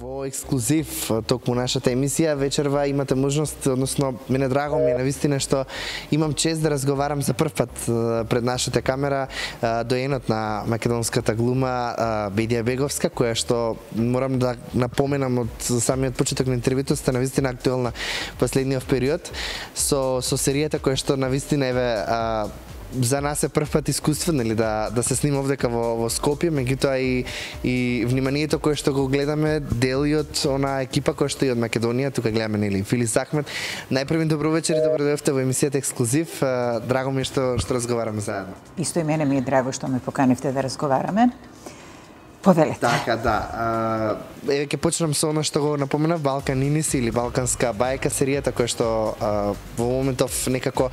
Во ексклузив токму нашата емисија вечерва имате можност, односно мене драго ми е навистина што имам чест да разговарам за прв пат пред нашата камера доенот на македонската глума Бедија Беговска, која што морам да напоменам од самиот почеток на интервјуто сте навистина актуелна последниот период со серијата која што навистина еве за нас е прв пат искуство, нели, да се снима овдека во Скопје, меѓутоа и вниманието кое што го гледаме дел и од она екипа која што и од Македонија, тука гледаме, нели, Филис Ахмет. Најпрви добро вечер и добро дојдовте во емисијата Ексклузив. Драго ми е што разговараме заедно. Исто и мене ми е драго што ме поканивте да разговараме. Повелете. Така, да. Еве ќе почнам со она што го напоменав, Балкан Инис или Балканска бајка, серијата која што во моментов некако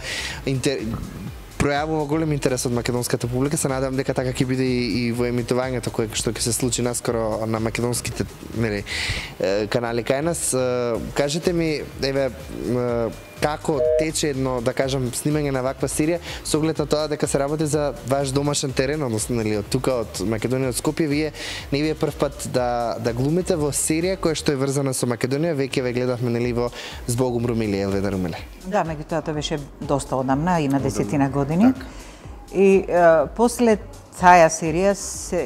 пројавува голем интерес од македонската публика. Се надевам дека така ќе биде и во емитувањето кое што ќе се случи наскоро на македонските, нели, канали кај нас. Кажете ми, еве, како тече едно, да кажам, снимање на ваква серија, со оглед на тоа дека се работи за ваш домашен терен, односно, нели, од тука, од Македонија, од Скопје, вие не ви е прв пат да глумите во серија која што е врзана со Македонија, веќе ве гледавме, нели, во Збогум Румелија, Елведа Румеле. Да, меѓутоа тоа беше доста одамна, има 10 години. И после таа серија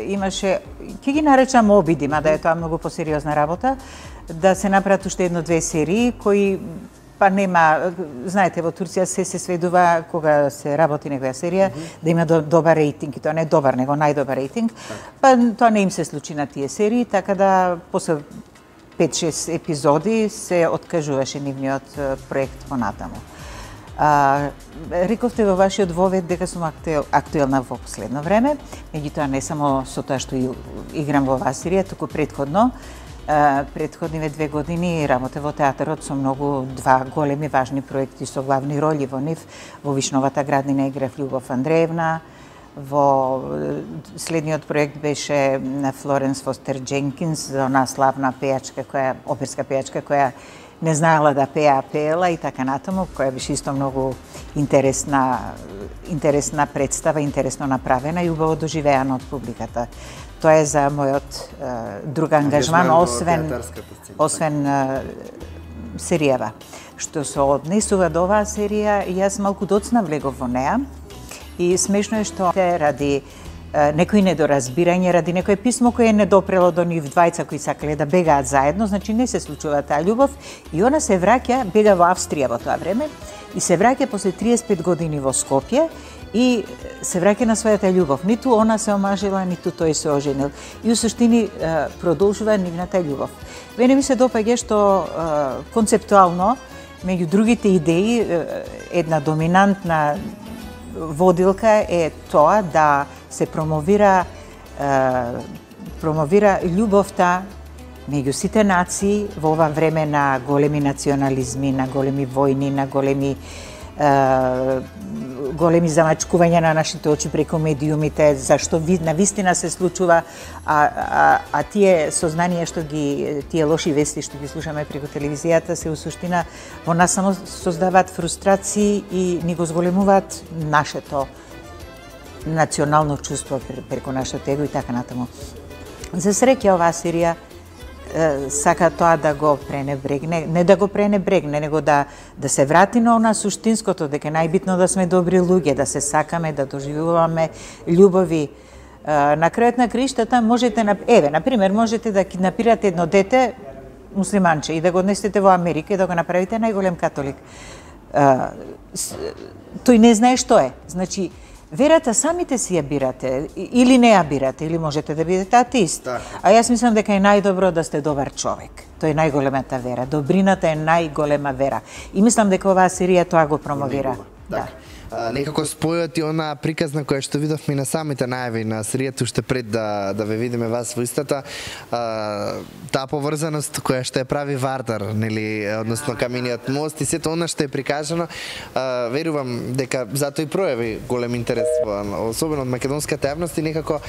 имаше, ќе ги наречам обиди, мада е тоа многу посериозна работа, да се направат уште едно-две серии кои па нема, знаете, во Турција се сведува кога се работи некоја серија да има добар рейтинг, и тоа не добар, него најдобар рейтинг. Па тоа не им се случи на тие серии, така да после 5-6 епизоди се откажуваше нивниот проект понатаму. Рековте во вашиот вовед дека сум актуелна во последно време, меѓутоа не само со тоа што играм во оваа серија, туку предходниве 2 години работе во театарот со многу два големи важни проекти со главни роли во нив. Во Вишновата граднина играв Љубов Андреевна, во следниот проект беше на Флоренс Фостер Дженкинс, за она славна пејачка, оперска пејачка која не знаела да пеела и така натаму, која беше исто многу интересна представа, интересно направена и убаво доживеана од публиката. Тоа е за мојот друг ангажман, освен серијава. Што се однесува до оваа серија, јас малку доцна влегов во неа и смешно е што ради некои недоразбирање, ради некое писмо кое не допрело до нив двајца кои сакале да бегаат заедно, значи не се случува таа љубов и она се враќа, бега во Австрија во тоа време и се враќа после 35 години во Скопје и се враќа на својата љубов. Ниту она се омажила, ниту тој се оженил. И у суштини продолжува нивната љубов. Мене ми се допаѓа што концептуално, меѓу другите идеи, една доминантна водилка е тоа да се промовира љубовта меѓу сите нации во ова време на големи национализми, на големи војни, на големи замачкувања на нашите очи преку медиумите, зашто навистина се случува, а тие сознанија што тие лоши вести што ги слушаме преку телевизијата се у суштина во нас само создаваат фрустрации и ни го зголемуваат нашето национално чувство преку нашето его и така натаму. За среќа оваа серија сака тоа да го пренебрегне, не да го пренебрегне, него да се врати на она суштинското, дека најбитно да сме добри луѓе, да се сакаме, да доживуваме љубови. На крајот на краиштата можете, например, можете да киднапирате едно дете муслиманче и да го однесете во Америка и да го направите најголем католик. Тој не знае што е. Значи, верата самите си ја бирате, или не ја бирате, или можете да бидете атеист. А јас мислам дека е најдобро да сте добар човек. Тоа е најголемата вера. Добрината е најголема вера. И мислам дека оваа серија тоа го промовира. Да. Некако спојот и она приказна која што видовме на самите најави на серијата уште пред да ве видиме вас во истата, таа поврзаност која што ја прави Вардар, нели, односно камениот мост и сето она што е прикажано, верувам дека затоа и пројави голем интерес, особено од македонската јавност и некако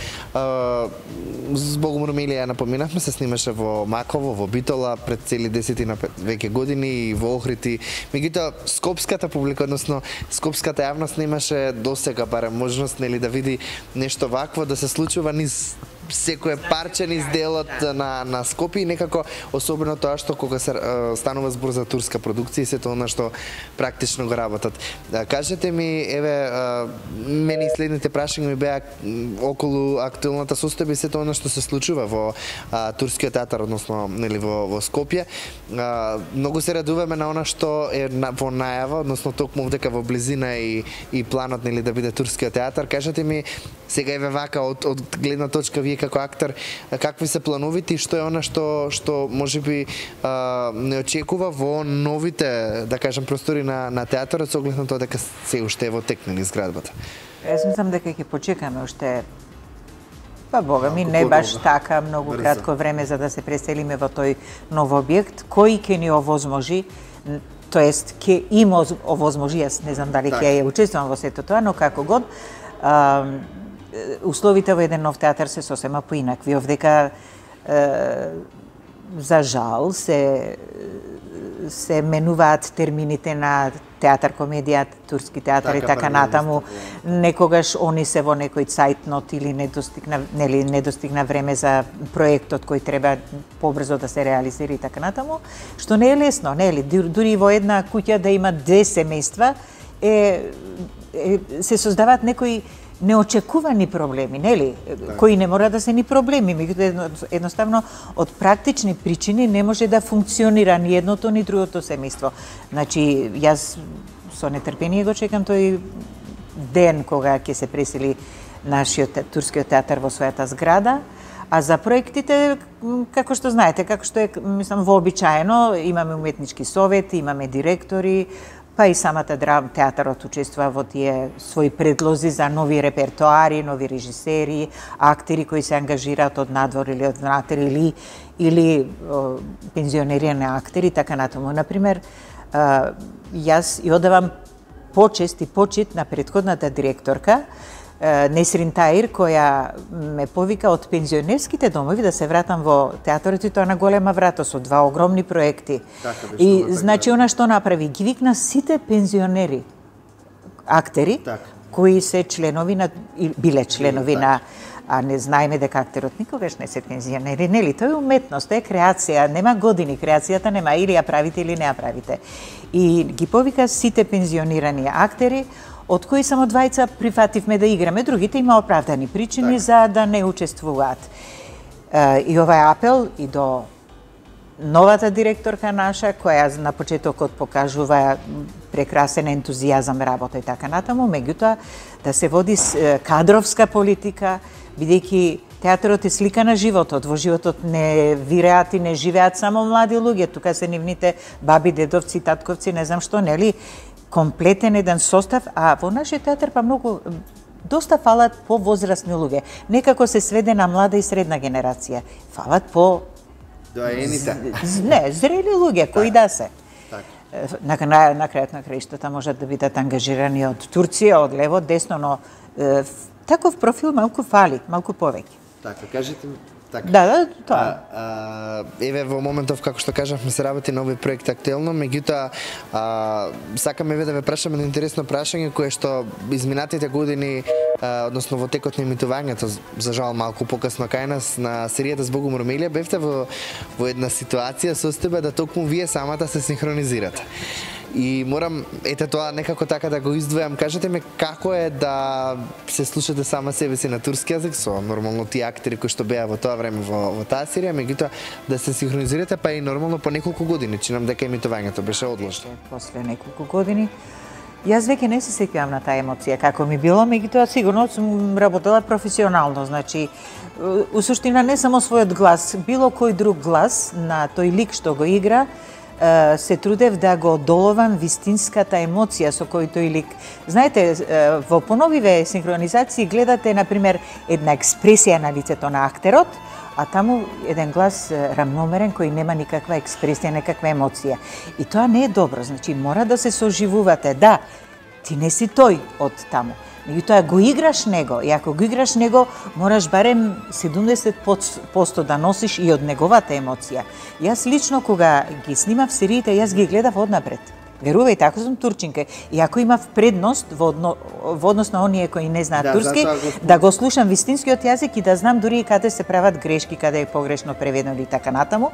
Збогум Румелија напоминавме, се снимаше во Маково, во Битола пред цели 10 веќе години и во Охрид. Меѓутоа скопската публика, односно скопската јавност немаше досега барем можност, нели, да види нешто вакво да се случува низ секое парче низ делот на Скопје и некако особено тоа што кога се станува збор за турска продукција и сето она што практично го работат. Кажете ми, еве, мене и следните прашања ми беа околу актуелната состојба и сето она што се случува во турскиот театар, односно нели во Скопје. Многу се радуваме на она што е во најава, односно токму дека во близина и планот нели да биде турскиот театар. Кажете ми сега еве вака од гледна точка вие како актер, какви се плановите и што е она што можеби не очекува во новите, да кажам, простори на театарот со оглед на тоа дека се уште е во тек на изградбата? Јас мислам дека ќе почекаме уште, па бога ми, не баш така многу кратко време за да се преселиме во тој нов објект, кој ќе ни овозможи, тоест ќе има овозможи, јас не знам дали ќе ја учествувам во сето тоа, но како год, условите во еден нов театар се сосема поинакви. Овдека, за жал, се менуваат термините на театар, комедија, турски театар и така натаму. Некогаш они се во некој цајтнот или недостигна време за проектот кој треба побрзо да се реализира и така натаму, што не е лесно, нели? Дури во една куќа да има 2 семејства се создаваат некои неочекувани проблеми, нели? Кои не мора да се ни проблеми, меѓутоа едноставно од практични причини не може да функционира ни едното ни другото семејство. Значи, јас со нетрпение го чекам тој ден кога ќе се пресели нашиот турскиот театар во својата зграда, а за проектите, како што знаете, како што е, мислам, вообичаено, имаме уметнички совет, имаме директори, па и самата театарот учествува во тие своји предлози за нови репертоари, нови режисери, актери кои се ангажираат од надвор или од внатре или пензионери на актери, така натаму. Например, јас и одавам почест и почит на претходната директорка, Несрин Таир, која ме повика од пензионерските домови да се вратам во театарот и тоа на голема врата со 2 огромни проекти. И значи она што направи, ги викна сите пензионери актери кои се членови на биле членови на, а не знаеме дека актерот никогаш не се пензионери, нели? Тоа е уметност, тоа е креација, нема години, креацијата нема, или ја правите или не ја правите. И ги повика сите пензионирани актери, од кои само 2 прифативме да играме, другите има оправдани причини за да не учествуваат. И овај апел и до новата директорка наша, која на почетокот покажува прекрасен ентузијазам работа и така натаму, меѓутоа да се води кадровска политика, бидејќи театарот е слика на животот. Во животот не виреат и не живеат само млади луѓе, тука се нивните баби, дедовци, татковци, не знам што, нели? Комплетен еден состав, а во нашиот театар па многу доста фалат по возрастни луѓе. Некако се сведе на млада и средна генерација. Фалат по не, зрели луѓе кои да се. На крајот на краиштата можат да бидат ангажирани од Турција, од лево, од десно, но таков профил малку фали, малку повеќе. Така, кажете ми. Да, тоа. Еве во моментов, како што кажавме, се работи нови проект актуелно, меѓутоа сакаме да ве прашаме едно интересно прашање кое што изминатите години, односно во текот на емитувањето, за жал малку покасно кај нас на серијата Збогум Ромелија, бевте во една ситуација состојба да токму вие самата се синхронизирате. И морам, ете тоа некако така да го издвојам. Кажете ме како е да се слушате сама себе си на турски јазик со нормално тие актери кои што беа во тоа време во таа серија, меѓутоа да се синхронизирате па и нормално по неколку години, чинам дека емитувањето беше одложено. После неколку години јас веќе не се сеќавам на таа емоција како ми било, меѓутоа сигурно сум работела професионално, значи у суштина не само својот глас, било кој друг глас на тој лик што го игра, се трудев да го одоловам вистинската емоција со кој тој лик. Знаете, во поновиве синхронизации гледате, например, една експресија на лицето на актерот, а таму еден глас рамномерен кој нема никаква експресија, никаква емоција. И тоа не е добро, значи мора да се соживувате. Да, ти не си тој од таму. Меѓутоа го играш него, и ако го играш него, мораш барем 70% да носиш и од неговата емоција. Јас лично кога ги снимав сериите, јас ги гледав однапред. Верувај, така сум турчинка. И ако имав предност во однос на оние кои не знаат турски, да го слушам вистинскиот јазик и да знам дури и каде се прават грешки, каде е погрешно преведено и така натаму.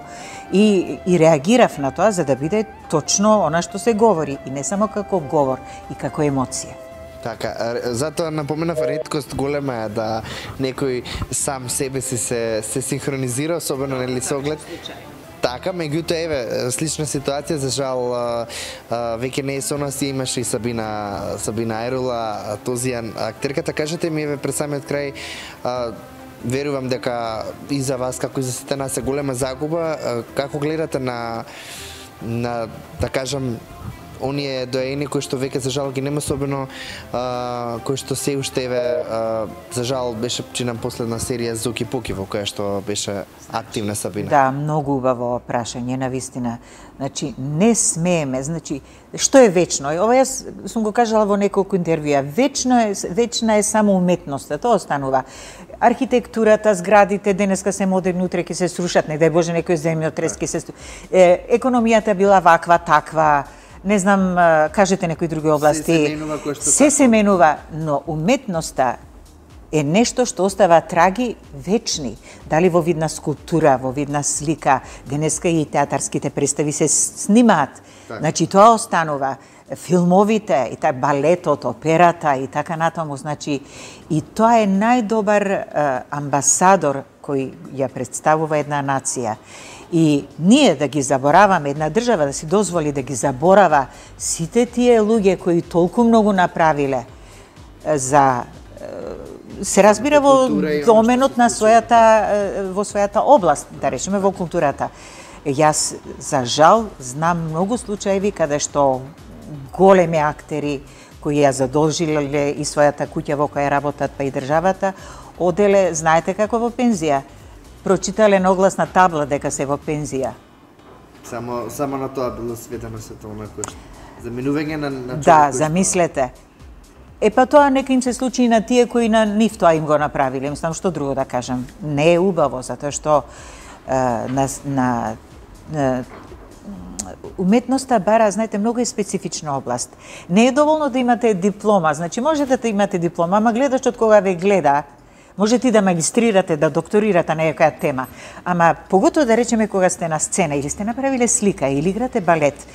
И реагирав на тоа за да биде точно она што се говори. И не само како говор, и како емоција. Така, затоа напоменав, реткост голема е да некој сам себе си се синхронизира, особено нели со оглед. Така, меѓутоа, еве, слична ситуација, за жал, веќе не е со нас, имаше и Сабина Айрула, Тозијан, актерката. Кажете ми, еве, пред самиот крај, верувам дека и за вас, како и за сите нас, е голема загуба. Како гледате на да кажам, оние доаени кои што веќе за жал ги нема, особено кои што се уште еве за жал беше чинам последна серија Зоки Поки во која што беше активна Сабина. Да, многу убаво прашање на вистина. Значи не смееме, значи што е вечно? Ова јас сум го кажала во неколку интервјуа. Вечна е само уметноста, тоа останува. Архитектурата, зградите денеска се модерни, утре ќе се срушат, не дај Боже некој земјотрес ќе се економијата била ваква, таква. Не знам, кажете некои други области. Се се менува, но уметноста е нешто што остава траги вечни. Дали во вид на скулптура, во вид на слика, денеска и театарските представи се снимаат. Значи тоа останува. Филмовите, и та балетот, операта и така натаму, значи и тоа е најдобар амбасадор кој ја представува една нација. И ние да ги забораваме, една држава да си дозволи да ги заборава сите тие луѓе кои толку многу направиле за се разбира во доменот на во својата област, да речеме во културата. Јас за жал знам многу случаи каде што големи актери кои ја задолжиле и својата куќа во која работат, па и државата, оделе, знаете како, во пензија. Прочитале на огласна табла дека се во пензија. Само на тоа било сведено световно кој заминување на човек. Да, замислете. Па тоа нека им се случи и на тие кои на нив тоа им го направиле. Мислам, што друго да кажам. Не е убаво, затоа што уметноста бара, знаете, многу е специфична област. Не е доволно да имате диплома. Значи, можете да имате диплома, ама гледачот кога ве гледа, можете и да магистрирате, да докторирате на некоја тема, ама поготово да речеме кога сте на сцена или сте направиле слика или играте балет,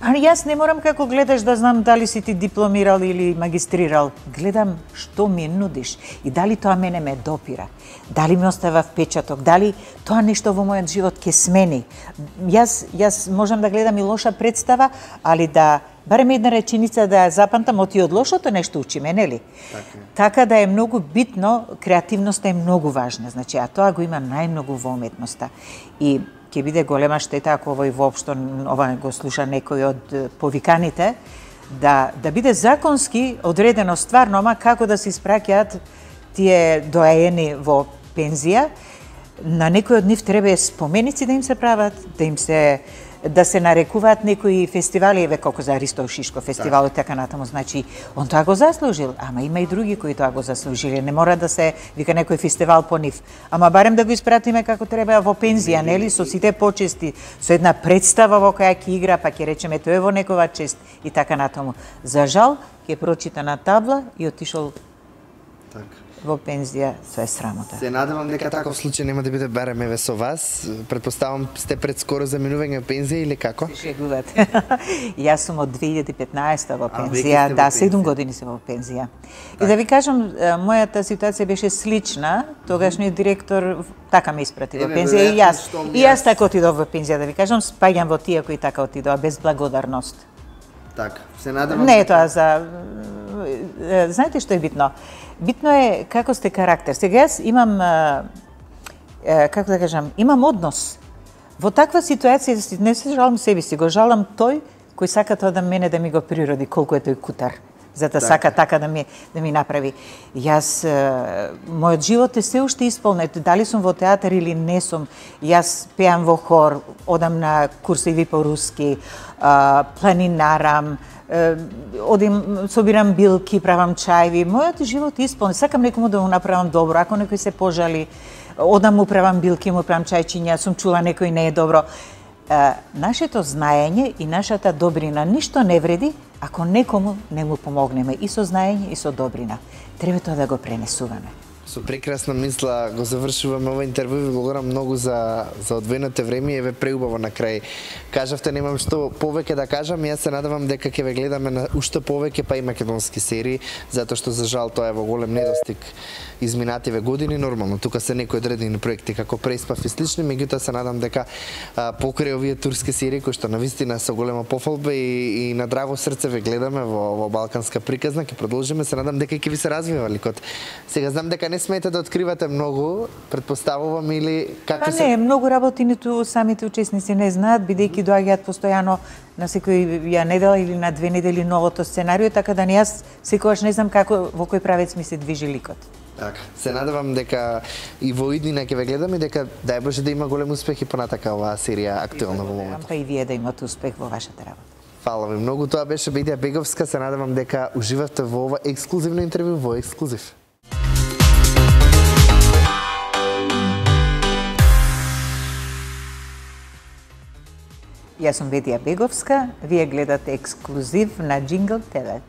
па јас не морам како гледаш да знам дали си ти дипломирал или магистрирал. Гледам што ми нудиш и дали тоа мене ме допира, дали ми остава впечаток, дали тоа нешто во мојот живот ќе смени. Јас можам да гледам и лоша представа, али да барем една реченица да ја запамтам, оти од лошото нешто учиме, нели? Така да е многу битно, креативноста е многу важна, значи, а тоа го има најмногу во уметноста. И ќе биде голема штета ако овој воопшто ова го слуша некој од повиканите, да биде законски одредено стварно, ама како да се испраќаат тие доаени во пензија, на некој од нив треба споменици да им се прават, да се нарекуваат некои фестивали, еве како за Ристо Шишко фестивал и така натаму, значи он тоа го заслужил, ама има и други кои тоа го заслужиле, не мора да се вика некој фестивал по нив, ама барем да го испратиме како треба во пензија, нели, со сите почести, со една представа во која ќе игра, па ќе речеме тој е во некова чест и така натаму. За жал, ќе прочита на табла и отишол во пензија, тоа е срамота. Се надевам дека таков случај нема да биде барем еве со вас. Предпоставам сте пред скоро заминување во пензија или како? Се шегувате. Јас сум од 2015 во пензија, да, 7 години сум во пензија. И да ви кажам, мојата ситуација беше слична, тогашниот директор така ме испрати во пензија и јас така отидов во пензија, да ви кажам, спаѓам во тие кои така отидоа без благодарност. Така, се надевам. Не е тоа за знаете што е битно? Битно е како сте карактер. Сега јас имам, како да кажам, имам однос. Во таква ситуација не се жалам себе си, го жалам тој кој сака тоа да мене да ми го природи, колку е тој кутар. Зата сака така да ми направи. Јас, мојот живот е се уште исполнет, дали сум во театар или не сум. Јас пеам во хор, одам на курсеви по руски, планинарам, одим, собирам билки, правам чајви. Мојот живот е исполнет. Сакам некому да му направам добро. Ако некој се пожали, одам му правам билки, му правам чајчиња, сум чула некој не е добро. нашето знаење и нашата добрина ништо не вреди ако некому не му помогнеме и со знаење и со добрина. Треба тоа да го пренесуваме. Со прекрасна мисла го завршуваме ова интервју. Ви благодарам многу за одвоеното време и еве преубаво на крај. Кажавте немам што повеќе да кажам, јас се надевам дека ќе ве гледаме на уште повеќе па и македонски серии, затоа што за жал тоа е во голем недостиг изминативе години. Нормално, тука се некои одредени проекти како Преспав и слични, меѓутоа се надам дека покрај овие турски серии кои што навистина со голема пофалба и на драго срце ве гледаме во Балканска приказна, ќе продолжиме. Се надам дека ќе ви се развива ликот. Сега знам дека не смеете да откривате многу, претпоставувам, или како се... Не, многу работи ниту самите учесници не знаат, бидејќи доаѓаат постојано на секоја недела или на 2 недели новото сценарио, така да не јас секогаш не знам како во кој правец ми се движи ликот. Така, се надевам дека и во иднина ќе ве гледам и дека дај Боже да има голем успех и понатака оваа серија актуелна во моментот. Па и вие да имате успех во вашата работа. Фала ви многу, тоа беше Бедија Беговска, се надевам дека уживавте во ова ексклузивно интервју во Ексклузив. Јас сум Бедија Беговска, вие гледате Ексклузив на Джингл ТВ.